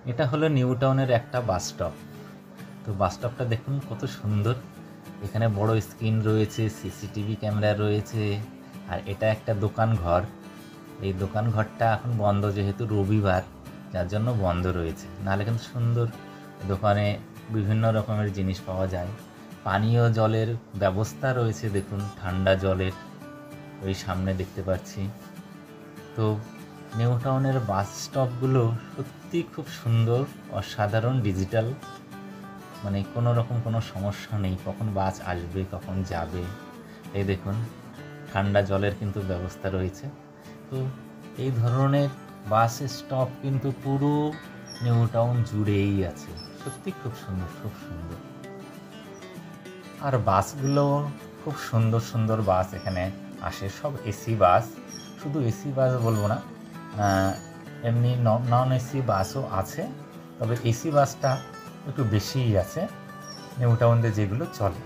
এটা হলো নিউ টাউনের একটা বাস স্টপ। তো বাস স্টপটা দেখুন কত সুন্দর। এখানে বড় স্ক্রিন রয়েছে, সিসিটিভি ক্যামেরা রয়েছে, আর এটা একটা দোকান ঘর। এই দোকান ঘরটা এখন বন্ধ যেহেতু রবিবার, যার জন্য বন্ধ রয়েছে, নাহলে কিন্তু সুন্দর দোকানে বিভিন্ন রকমের জিনিস পাওয়া যায়। পানীয় জলের ব্যবস্থা রয়েছে, দেখুন ঠান্ডা জলের, ওই সামনে দেখতে পাচ্ছি। তো নিউ টাউনের বাস স্টপগুলো সত্যি খুব সুন্দর, অসাধারণ, ডিজিটাল, মানে কোনো রকম কোনো সমস্যা নেই, কখন বাস আসবে কখন যাবে। এই দেখুন ঠান্ডা জলের কিন্তু ব্যবস্থা রয়েছে। তো এই ধরনের বাস স্টপ কিন্তু পুরো নিউ টাউন জুড়েই আছে। সত্যি খুব সুন্দর, খুব সুন্দর। আর বাসগুলো খুব সুন্দর সুন্দর বাস এখানে আসে, সব এসি বাস। শুধু এসি বাস বলবো না, এমনি নন এসি বাসও আছে, তবে এসি বাসটা একটু বেশিই আছে নিউ টাউনে যেগুলো চলে।